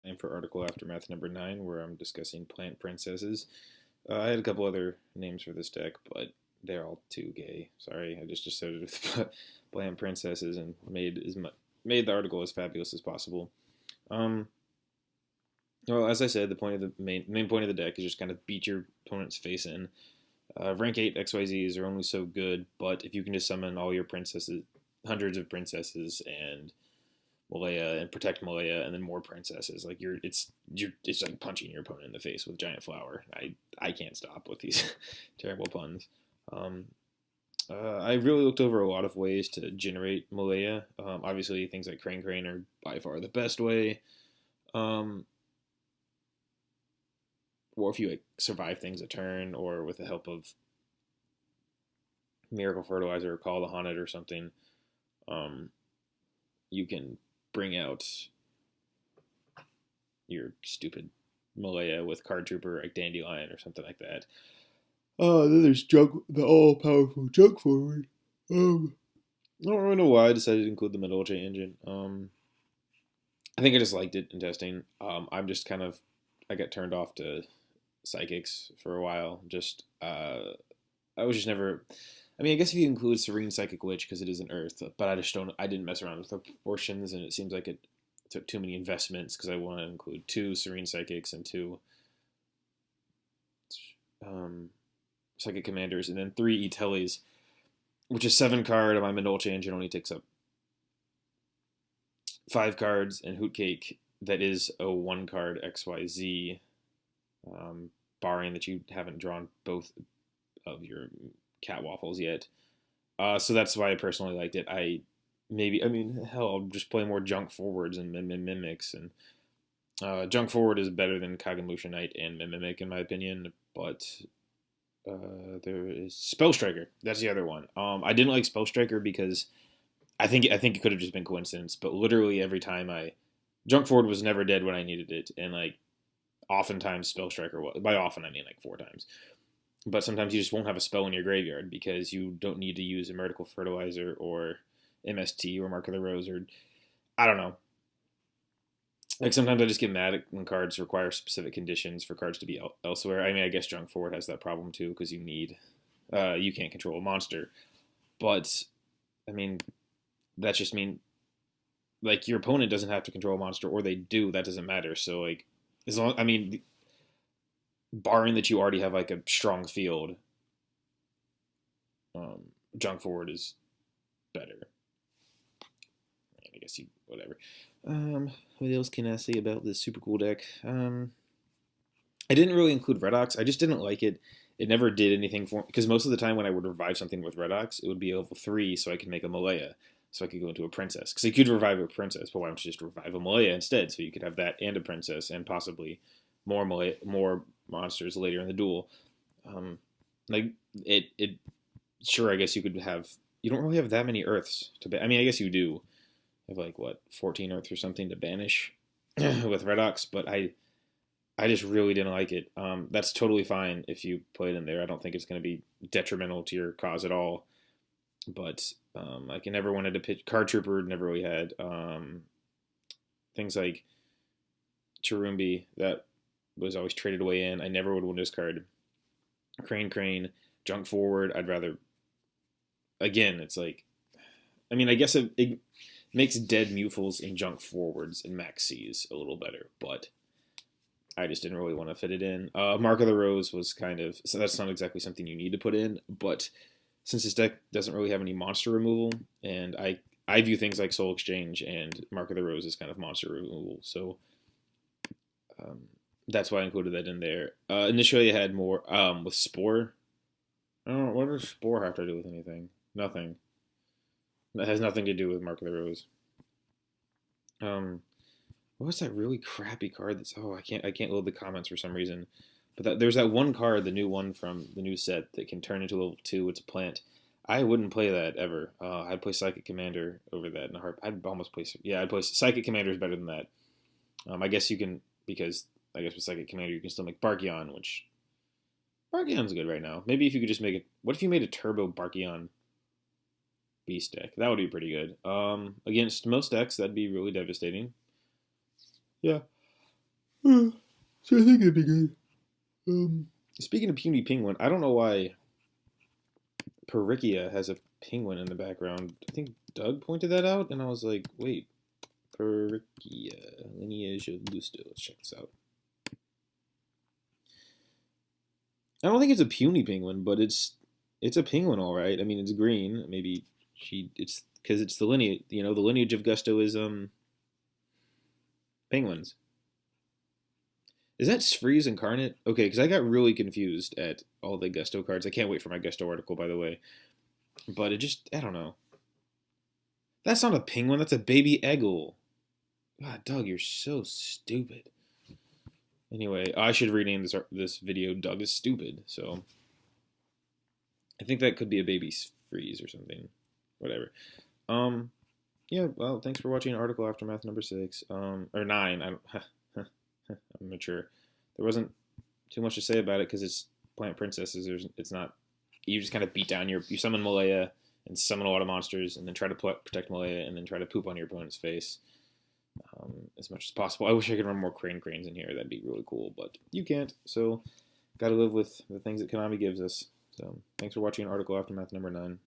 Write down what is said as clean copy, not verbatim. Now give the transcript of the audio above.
Time for article aftermath number 9, where I'm discussing plant princesses. I had a couple other names for this deck, but they're all too gay. Sorry, I just started with plant princesses and made the article as fabulous as possible. Um, well, as I said, the point of the main point of the deck is just kind of beat your opponent's face in. Rank 8 XYZs are only so good, but if you can just summon all your princesses, hundreds of princesses, and Malaya and protect Malaya and then more princesses. Like it's like punching your opponent in the face with giant flower. I can't stop with these terrible puns. Um, I really looked over a lot of ways to generate Malaya. Obviously, things like Crane Crane are by far the best way. Um, or if you like survive things a turn, or with the help of Miracle Fertilizer or Call the Haunted or something, um, you can bring out your stupid Malaya with Card Trooper like Dandelion or something like that. Then there's the all-powerful Junk Forward. I don't really know why I decided to include the Medolce engine. I think I just liked it in testing. I'm just kind of I got turned off to psychics for a while. I was just never. I mean, I guess if you include Serene Psychic Witch because it is an Earth, but I just don't. I didn't mess around with the proportions, and it seems like it took too many investments because I want to include 2 Serene Psychics and 2 Psychic Commanders, and then 3 Iteles, which is 7 card. My Medolce engine only takes up 5 cards, and Hootcake that is a 1 card XYZ, barring that you haven't drawn both of your cat waffles yet. So that's why I personally liked it. Hell, I'll just play more junk forwards and mimics. And junk forward is better than Kagamusha Knight and Mimic in my opinion. But there is Spell Striker. That's the other one. I didn't like Spell Striker because I think it could have just been coincidence. But literally every time junk forward was never dead when I needed it, and like oftentimes Spell Striker was. By often I mean like 4 times. But sometimes you just won't have a spell in your graveyard because you don't need to use a Miracle Fertilizer or MST or Mark of the Rose, or I don't know. Like sometimes I just get mad when cards require specific conditions for cards to be elsewhere. I mean, I guess Junk Forward has that problem too because you can't control a monster. But I mean, that's just mean like your opponent doesn't have to control a monster, or they do. That doesn't matter. So like, as long I mean, barring that you already have like a strong field, um, Junk Forward is better. I guess you whatever. What else can I say about this super cool deck? I didn't really include Redox. I just didn't like it. It never did anything for me because most of the time when I would revive something with Redox, it would be level 3, so I could make a Malaya, so I could go into a princess. Because I could revive a princess, but why don't you just revive a Malaya instead? So you could have that and a princess and possibly more monsters later in the duel. Um, like it. Sure, I guess you could have. You don't really have that many Earths to. I mean, I guess you do have like what 14 Earths or something to banish with Redox, but I just really didn't like it. That's totally fine if you put it in there. I don't think it's going to be detrimental to your cause at all. But like I never wanted to pitch Card Trooper. Never really had things like Chirumbi that was always traded away in. I never would win this card. Crane Crane, Junk Forward. I'd rather. Again, it's like, I mean, I guess it makes dead Mufles and Junk Forwards and Max C's a little better, but I just didn't really want to fit it in. Mark of the Rose was kind of, so that's not exactly something you need to put in, but since this deck doesn't really have any monster removal, and I view things like Soul Exchange and Mark of the Rose as kind of monster removal, so um, that's why I included that in there. Initially, I had more with Spore. I don't know, what does Spore have to do with anything? Nothing. That has nothing to do with Mark of the Rose. Um, what was that really crappy card? I can't load the comments for some reason. But there's that one card, the new one from the new set that can turn into level 2. It's a plant. I wouldn't play that ever. I'd play Psychic Commander over that in a heart. I'd almost play. Yeah, I'd play Psychic Commander is better than that. I guess you can because I guess with Psychic Commander you can still make Barkion, which Barkion's good right now. Maybe if you could just make it. What if you made a Turbo Barkion Beast deck? That would be pretty good. Against most decks, that'd be really devastating. Yeah. So I think it'd be good. Speaking of puny penguin, I don't know why Perikia has a penguin in the background. I think Doug pointed that out, and I was like, wait, Perikia, lineage of Lusto. Let's check this out. I don't think it's a puny penguin, but it's a penguin, all right. I mean, it's green. Maybe it's because it's the lineage. You know, the lineage of Gusto is penguins. Is that Sfreeze Incarnate? Okay, because I got really confused at all the Gusto cards. I can't wait for my Gusto article, by the way. But it just, I don't know. That's not a penguin. That's a baby Eggle. God, Doug, you're so stupid. Anyway, I should rename this video "Doug is Stupid." So I think that could be a baby freeze or something. Whatever. Um, yeah. Well, thanks for watching Article Aftermath number 6. Or 9. I'm not sure. There wasn't too much to say about it because it's Plant Princesses. It's not. You just kind of beat down you summon Malaya and summon a lot of monsters, and then try to protect Malaya, and then try to poop on your opponent's face as much as possible. I wish I could run more cranes in here. That'd be really cool, but you can't. So, gotta live with the things that Konami gives us. So, thanks for watching Article Aftermath number 9.